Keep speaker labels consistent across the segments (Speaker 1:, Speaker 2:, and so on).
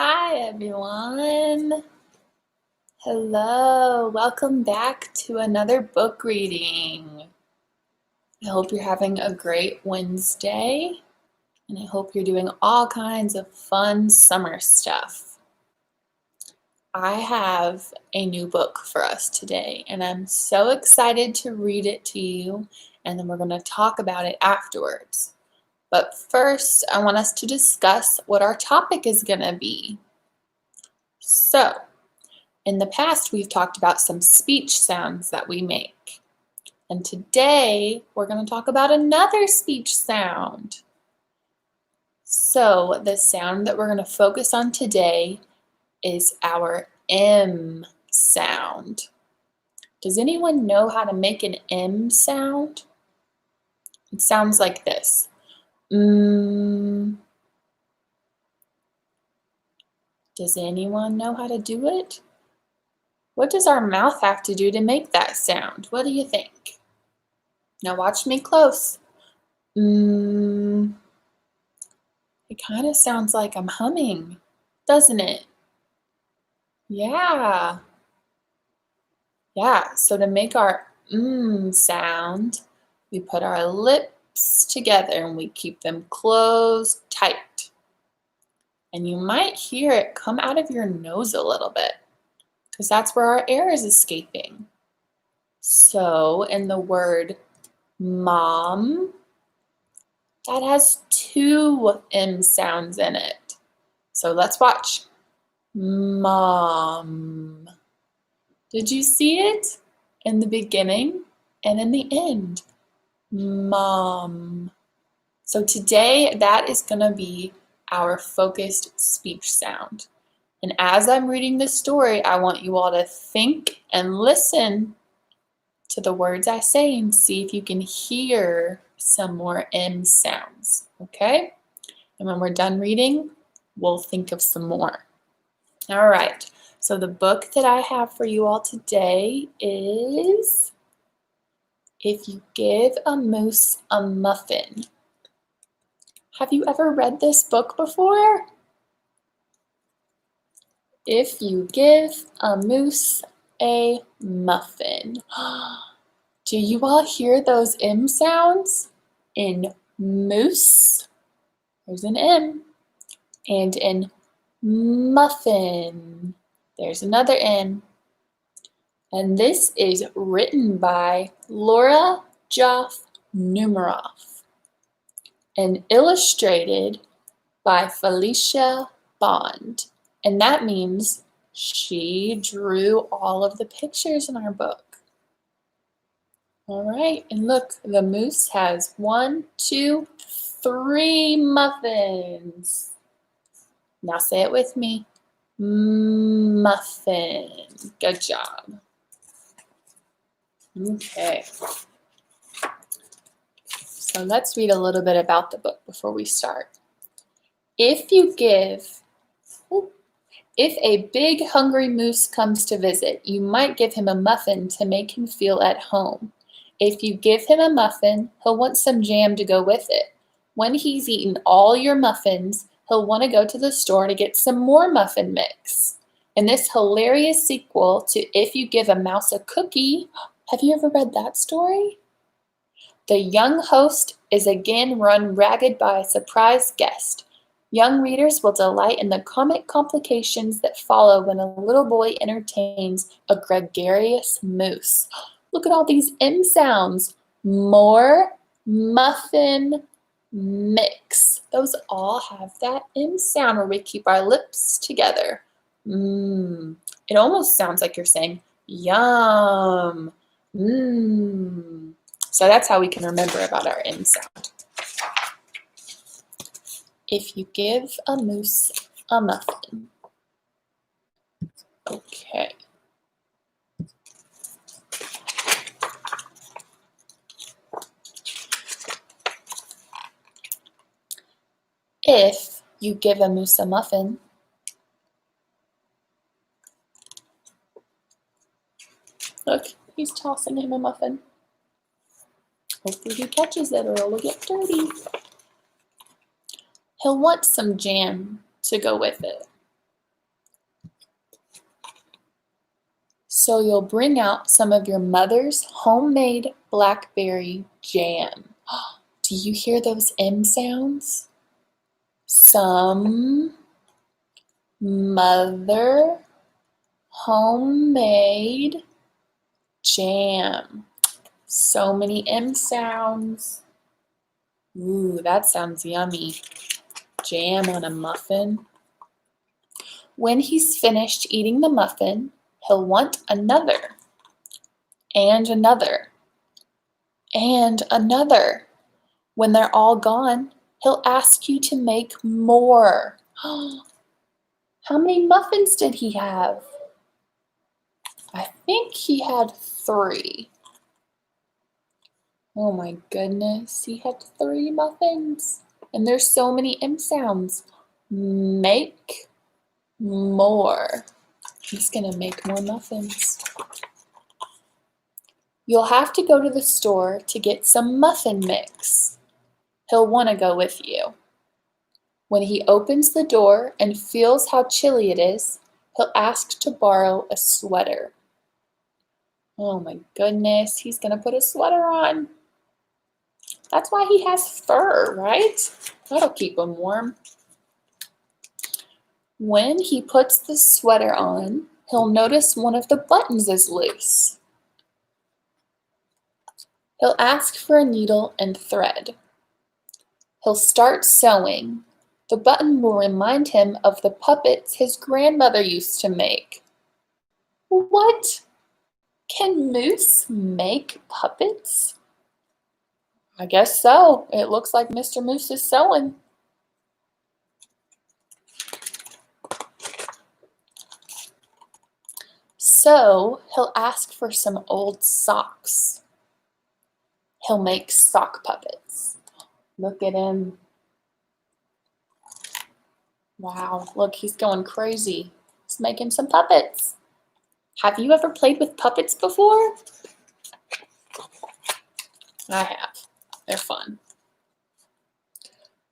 Speaker 1: Hi everyone. Hello. Welcome back to another book reading. I hope you're having a great Wednesday and I hope you're doing all kinds of fun summer stuff. I have a new book for us today and I'm so excited to read it to you, and then we're going to talk about it afterwards. But first, I want us to discuss what our topic is going to be. So, in the past, we've talked about some speech sounds that we make. And today, we're going to talk about another speech sound. So, the sound that we're going to focus on today is our M sound. Does anyone know how to make an M sound? It sounds like this. Mm. Does anyone know how to do it? What does our mouth have to do to make that sound? What do you think? Now watch me close. It kind of sounds like I'm humming, doesn't it? Yeah. Yeah, so to make our sound, we put our lips together and we keep them closed tight. And you might hear it come out of your nose a little bit because that's where our air is escaping. So in the word mom, that has two M sounds in it. So let's watch. Mom. Did you see it? In the beginning and in the end. Mom. So today that is going to be our focused speech sound. And as I'm reading this story, I want you all to think and listen to the words I say and see if you can hear some more M sounds, okay? And when we're done reading, we'll think of some more. All right, so the book that I have for you all today is If You Give a Moose a Muffin. Have you ever read this book before? If You Give a Moose a Muffin. Do you all hear those M sounds? In moose, there's an M, and in muffin, there's another M. And this is written by Laura Joff Numeroff and illustrated by Felicia Bond. And that means she drew all of the pictures in our book. All right, and look, the moose has 1, 2, 3 muffins. Now say it with me. Muffin. Good job. Okay. So let's read a little bit about the book before we start. If a big hungry moose comes to visit, you might give him a muffin to make him feel at home. If you give him a muffin, he'll want some jam to go with it. When he's eaten all your muffins, he'll want to go to the store to get some more muffin mix. In this hilarious sequel to If You Give a Mouse a Cookie, have you ever read that story? The young host is again run ragged by a surprise guest. Young readers will delight in the comic complications that follow when a little boy entertains a gregarious moose. Look at all these M sounds. More, muffin, mix. Those all have that M sound where we keep our lips together. It almost sounds like you're saying yum. So that's how we can remember about our M sound. If you give a moose a muffin. Okay. If you give a moose a muffin, look, he's tossing him a muffin. Hopefully he catches it or it'll get dirty. He'll want some jam to go with it. So you'll bring out some of your mother's homemade blackberry jam. Do you hear those M sounds? Some mother homemade jam. So many M sounds. Ooh, that sounds yummy. Jam on a muffin. When he's finished eating the muffin, he'll want another, and another, and another. When they're all gone, he'll ask you to make more. How many muffins did he have? I think he had 3. Oh my goodness, he had 3 muffins. And there's so many M sounds. Make more. He's gonna make more muffins. You'll have to go to the store to get some muffin mix. He'll want to go with you. When he opens the door and feels how chilly it is, he'll ask to borrow a sweater. Oh my goodness, he's gonna put a sweater on. That's why he has fur, right? That'll keep him warm. When he puts the sweater on, he'll notice one of the buttons is loose. He'll ask for a needle and thread. He'll start sewing. The button will remind him of the puppets his grandmother used to make. What? Can Moose make puppets? I guess so. It looks like Mr. Moose is sewing. So he'll ask for some old socks. He'll make sock puppets. Look at him. Wow, look, he's going crazy. He's making some puppets. Have you ever played with puppets before? I have. They're fun.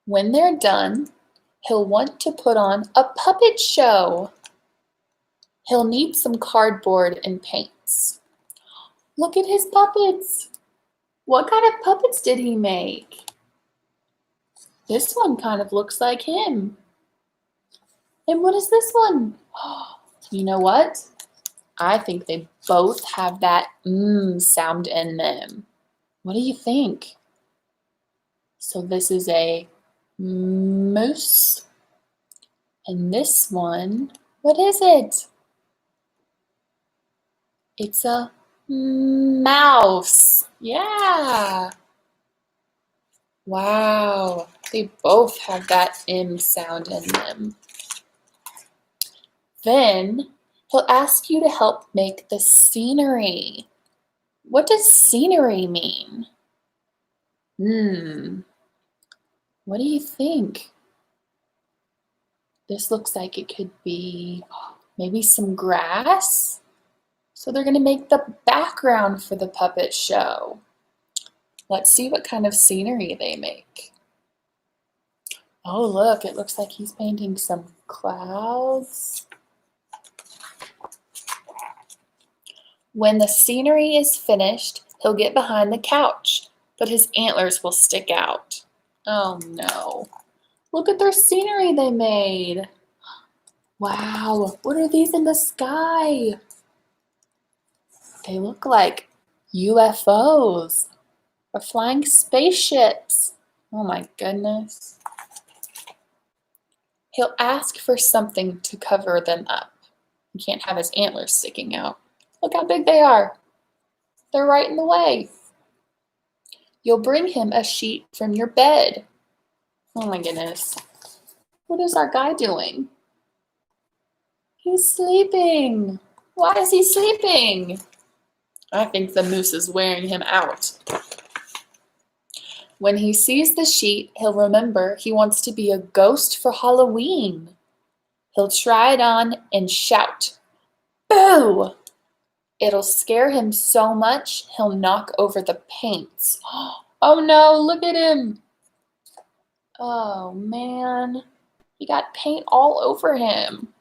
Speaker 1: When they're done, he'll want to put on a puppet show. He'll need some cardboard and paints. Look at his puppets. What kind of puppets did he make? This one kind of looks like him. And what is this one? You know what? I think they both have that sound in them. What do you think? So this is a moose. And this one, what is it? It's a mouse. Yeah. Wow. They both have that M sound in them. Then he'll ask you to help make the scenery. What does scenery mean? What do you think? This looks like it could be maybe some grass. So they're going to make the background for the puppet show. Let's see what kind of scenery they make. Oh, look, it looks like he's painting some clouds. When the scenery is finished, he'll get behind the couch, but his antlers will stick out. Oh no. Look at their scenery they made. Wow, what are these in the sky? They look like UFOs or flying spaceships. Oh my goodness. He'll ask for something to cover them up. He can't have his antlers sticking out. Look how big they are. They're right in the way. You'll bring him a sheet from your bed. Oh my goodness. What is our guy doing? He's sleeping. Why is he sleeping? I think the moose is wearing him out. When he sees the sheet, he'll remember he wants to be a ghost for Halloween. He'll try it on and shout, "Boo!" It'll scare him so much, he'll knock over the paints. Oh no, look at him. Oh man, he got paint all over him.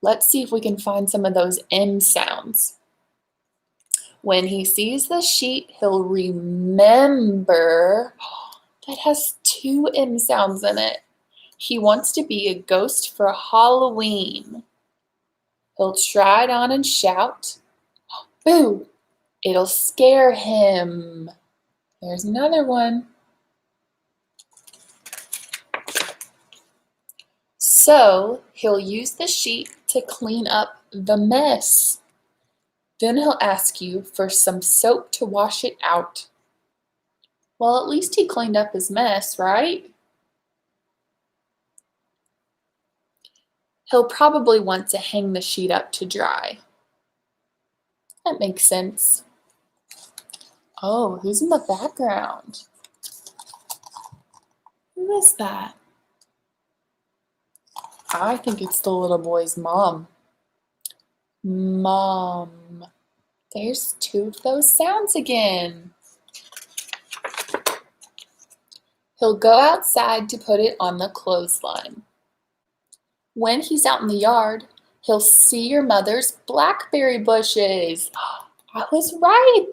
Speaker 1: Let's see if we can find some of those M sounds. When he sees the sheet, he'll remember that has two M sounds in it. He wants to be a ghost for Halloween. He'll try it on and shout, boo! It'll scare him. There's another one. So he'll use the sheet to clean up the mess. Then he'll ask you for some soap to wash it out. Well, at least he cleaned up his mess, right? He'll probably want to hang the sheet up to dry. That makes sense. Oh, who's in the background? Who is that? I think it's the little boy's mom. Mom. There's two of those sounds again. He'll go outside to put it on the clothesline. When he's out in the yard, he'll see your mother's blackberry bushes. I was right.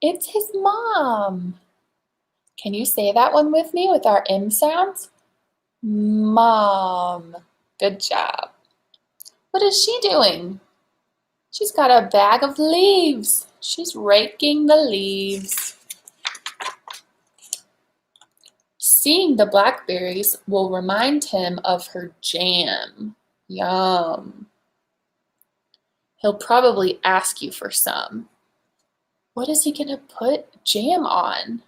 Speaker 1: It's his mom. Can you say that one with me with our M sounds? Mom. Good job. What is she doing? She's got a bag of leaves. She's raking the leaves. Seeing the blackberries will remind him of her jam. Yum. He'll probably ask you for some. What is he going to put jam on?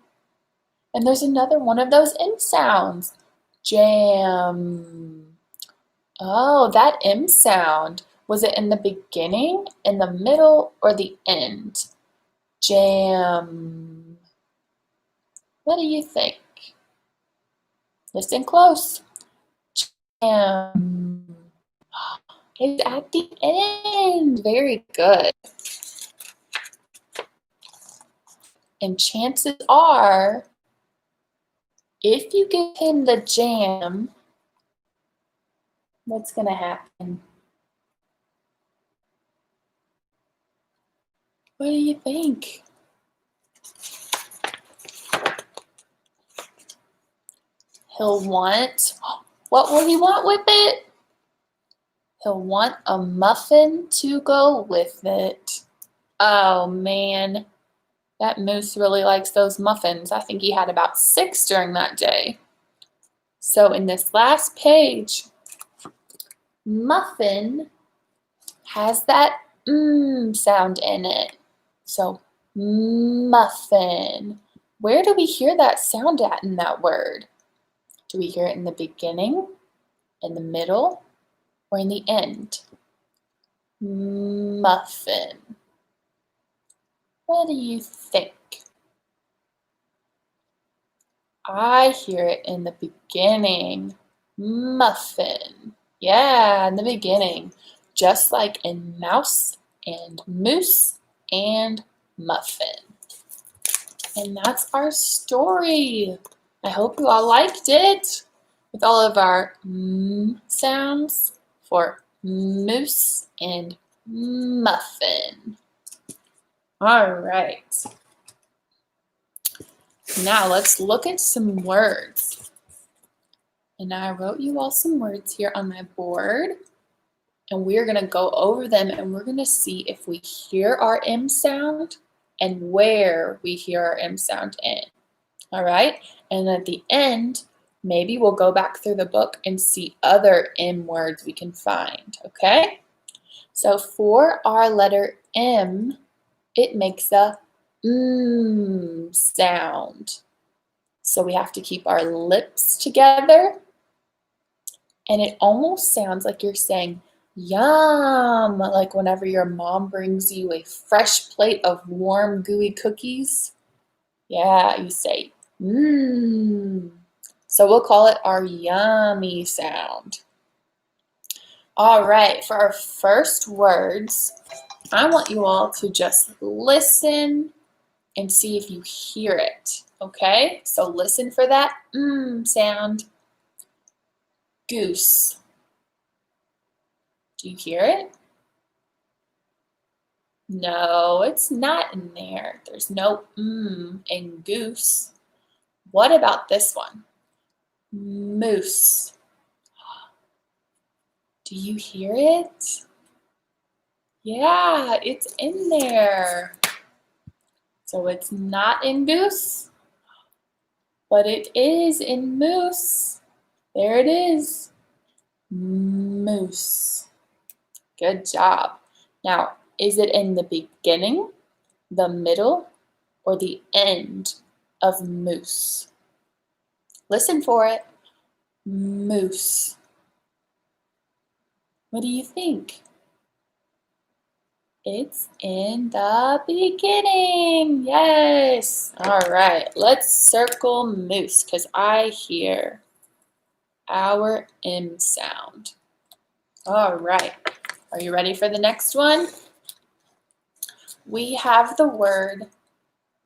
Speaker 1: And there's another one of those M sounds. Jam. Oh, that M sound. Was it in the beginning, in the middle, or the end? Jam. What do you think? Listen close. Jam. It's at the end. Very good. And chances are, if you give him the jam, what's going to happen? What do you think? He'll want, what will he want with it? He'll want a muffin to go with it. Oh man, that moose really likes those muffins. I think he had about 6 during that day. So in this last page, muffin has that sound in it. So muffin. Where do we hear that sound at in that word? Do we hear it in the beginning, in the middle, or in the end? Muffin. What do you think? I hear it in the beginning. Muffin. Yeah, in the beginning. Just like in mouse and moose and muffin. And that's our story. I hope you all liked it with all of our sounds for moose and muffin. All right. Now let's look at some words. And I wrote you all some words here on my board. And we're going to go over them and we're going to see if we hear our M sound and where we hear our M sound in. All right? And at the end, maybe we'll go back through the book and see other M words we can find. Okay? So for our letter M, it makes a sound. So we have to keep our lips together. And it almost sounds like you're saying, yum, like whenever your mom brings you a fresh plate of warm, gooey cookies. Yeah, you say, So we'll call it our yummy sound. All right, for our first words, I want you all to just listen and see if you hear it, okay? So listen for that sound. Goose. Do you hear it? No, it's not in there. There's no in goose. What about this one? Moose. Do you hear it? Yeah, it's in there. So it's not in goose, but it is in moose. There it is. Moose. Good job. Now, is it in the beginning, the middle, or the end of moose? Listen for it. Moose. What do you think? It's in the beginning. Yes. All right. Let's circle moose because I hear our M sound. All right. Are you ready for the next one? We have the word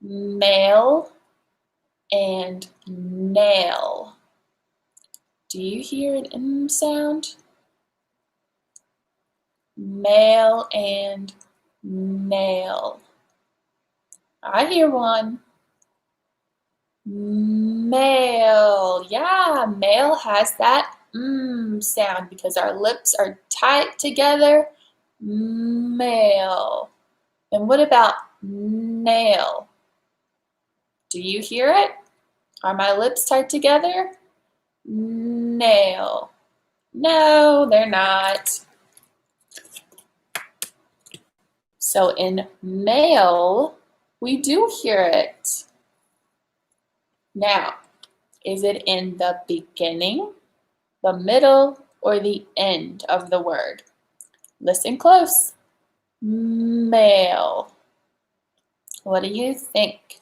Speaker 1: male and nail. Do you hear an M sound? Male and nail. I hear one. Male. Yeah, male has that sound because our lips are tight together. Male. And what about nail? Do you hear it? Are my lips tight together? Nail. No, they're not. So in male, we do hear it. Now, is it in the beginning, the middle, or the end of the word? Listen close. Male. What do you think?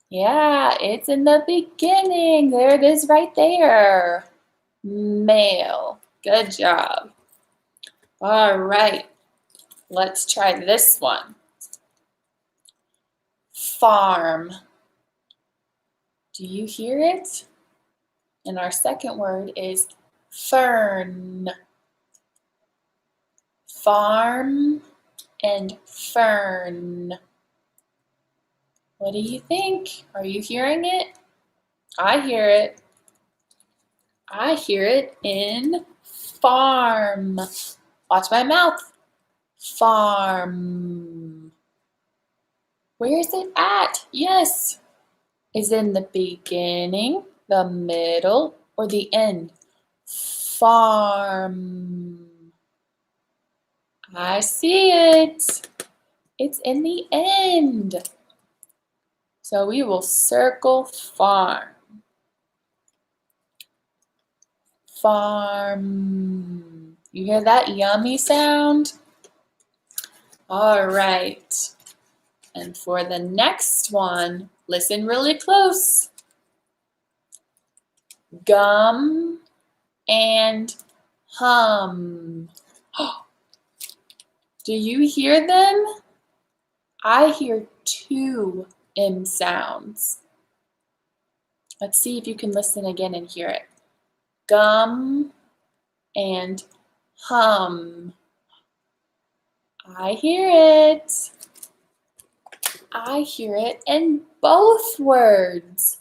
Speaker 1: Yeah, it's in the beginning. There it is right there. Male. Good job. All right, let's try this one. Farm. Do you hear it? And our second word is fern. Farm and fern. What do you think? Are you hearing it? I hear it. I hear it in farm. Watch my mouth. Farm. Where is it at? Yes. Is it in the beginning, the middle, or the end? Farm. I see it. It's in the end. So we will circle farm. Farm. You hear that yummy sound? All right. And for the next one, listen really close. Gum and hum. Do you hear them? I hear two M sounds. Let's see if you can listen again and hear it. Gum and hum. I hear it. I hear it in both words.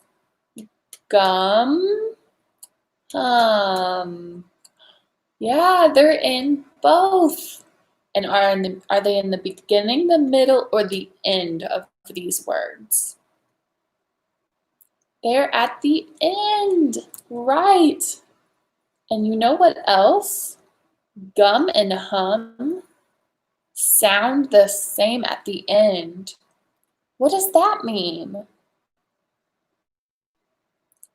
Speaker 1: Gum, hum. Yeah, they're in both. And are they in the beginning, the middle, or the end of these words? They're at the end, right. And you know what else? Gum and hum sound the same at the end. What does that mean?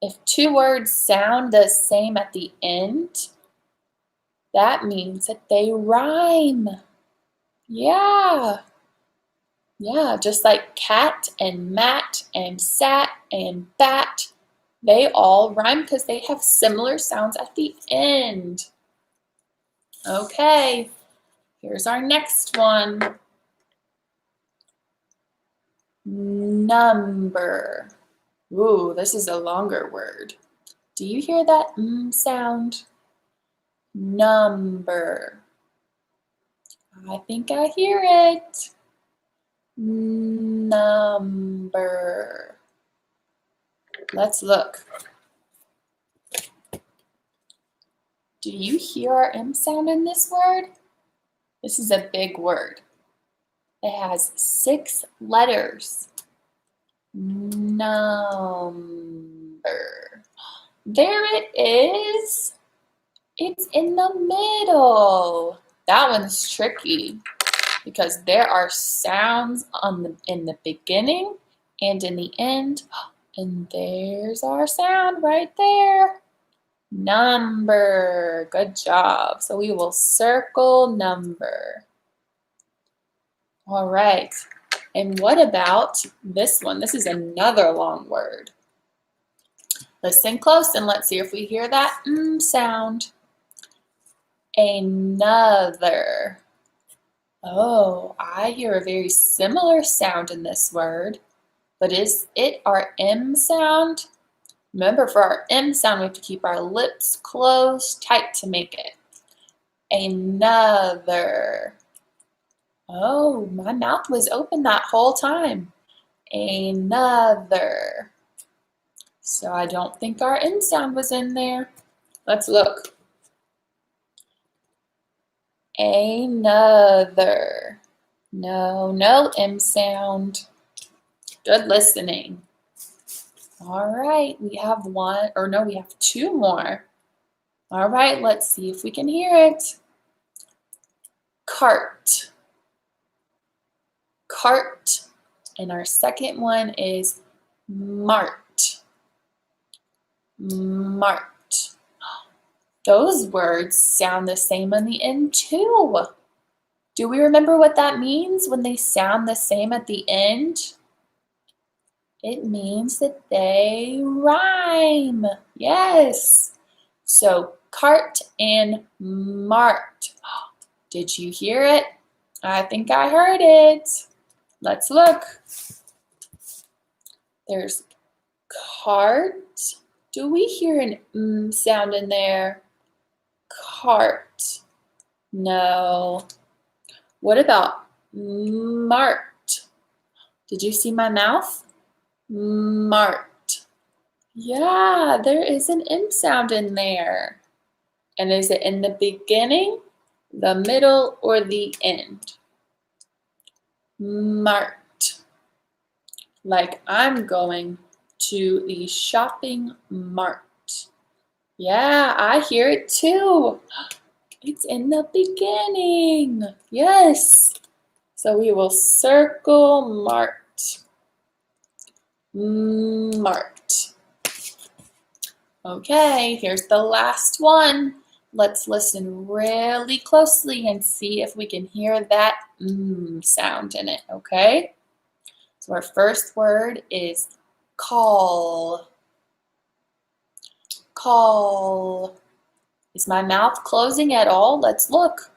Speaker 1: If two words sound the same at the end, that means that they rhyme. Yeah. Yeah, just like cat and mat and sat and bat, they all rhyme because they have similar sounds at the end. Okay, here's our next one. Number. Ooh, this is a longer word. Do you hear that sound? Number. I think I hear it. Number. Let's look. Do you hear our M sound in this word? This is a big word. It has 6 letters. Number. There it is. It's in the middle. That one's tricky because there are sounds in the beginning and in the end. And there's our sound right there. Number. Good job. So we will circle number. All right. And what about this one? This is another long word. Listen close and let's see if we hear that sound. Another. Oh, I hear a very similar sound in this word, but is it our M sound? Remember, for our M sound, we have to keep our lips closed tight to make it. Another. Oh, my mouth was open that whole time. Another. So I don't think our N sound was in there. Let's look. Another. No, no M sound. Good listening. All right, we have one, or no, we have 2 more. All right, let's see if we can hear it. Cart. Cart. And our second one is mart. Mart. Those words sound the same on the end too. Do we remember what that means when they sound the same at the end? It means that they rhyme. Yes. So cart and mart. Did you hear it? I think I heard it. Let's look. There's cart. Do we hear an sound in there? Cart. No. What about mart? Did you see my mouth? Mart. Yeah, there is an M sound in there. And is it in the beginning, the middle, or the end? Mart. Like I'm going to the shopping mart. Yeah, I hear it too. It's in the beginning. Yes. So we will circle mart. Mart. Okay, here's the last one. Let's listen really closely and see if we can hear that sound in it, okay? So our first word is call. Call. Is my mouth closing at all? Let's look.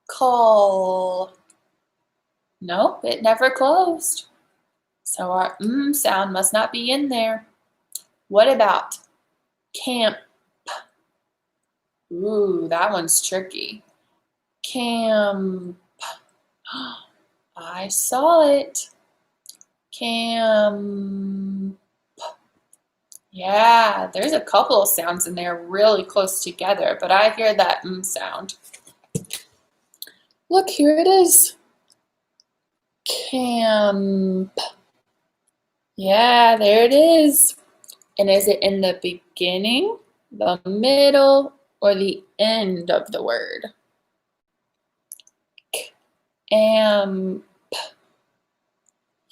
Speaker 1: Call. Nope, it never closed. So our sound must not be in there. What about camp? Ooh, that one's tricky. Camp. I saw it. Camp. Yeah, there's a couple of sounds in there really close together, but I hear that sound. Look, here it is. Camp. Yeah, there it is. And is it in the beginning, the middle, or the end of the word? Camp.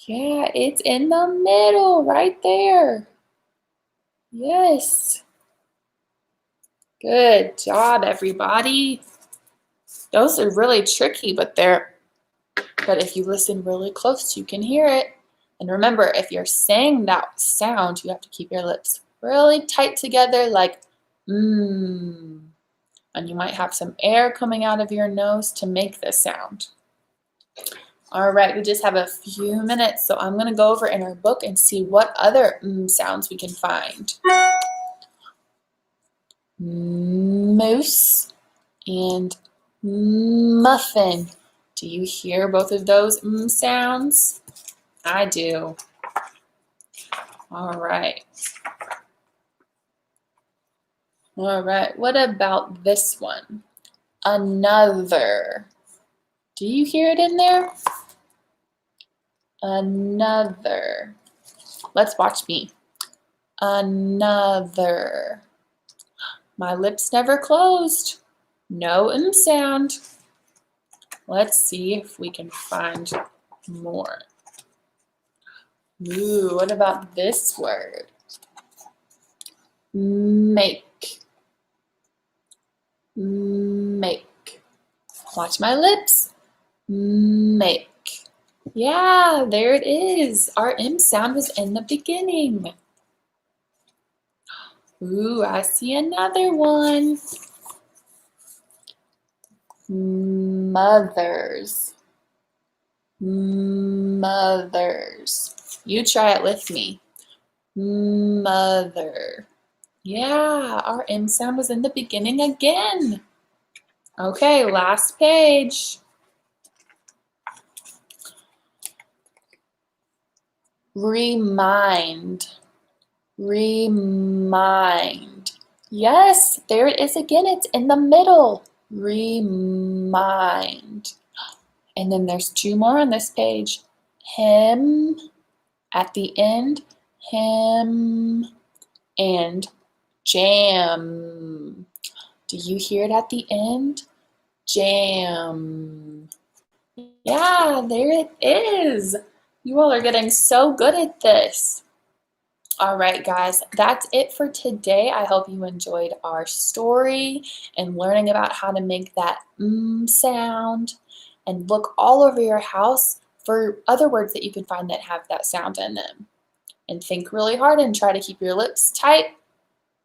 Speaker 1: Yeah, it's in the middle, right there. Yes. Good job, everybody. Those are really tricky, but if you listen really close, you can hear it. And remember, if you're saying that sound, you have to keep your lips really tight together, like And you might have some air coming out of your nose to make this sound. All right, we just have a few minutes, so I'm going to go over in our book and see what other sounds we can find. Moose and muffin. Do you hear both of those sounds? I do. All right. All right, what about this one? Another. Do you hear it in there? Another. Let's watch me. Another. My lips never closed. No sound. Let's see if we can find more. Ooh, what about this word? Make. Make. Watch my lips. Make. Yeah, there it is. Our M sound was in the beginning. Ooh, I see another one. Mothers. Mothers. You try it with me. Mother. Yeah, our M sound was in the beginning again. Okay, last page. Remind. Remind. Yes, there it is again. It's in the middle. Remind. And then there's two more on this page. Him at the end. Him and jam. Do you hear it at the end? Jam. Yeah, there it is. You all are getting so good at this. All right, guys, that's it for today. I hope you enjoyed our story and learning about how to make that sound. And look all over your house for other words that you can find that have that sound in them. And think really hard and try to keep your lips tight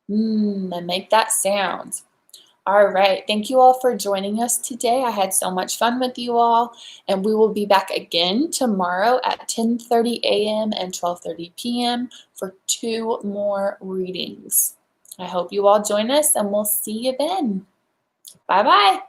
Speaker 1: and make that sound. All right, thank you all for joining us today. I had so much fun with you all, and we will be back again tomorrow at 10:30 a.m. and 12:30 p.m. for 2 more readings. I hope you all join us, and we'll see you then. Bye-bye.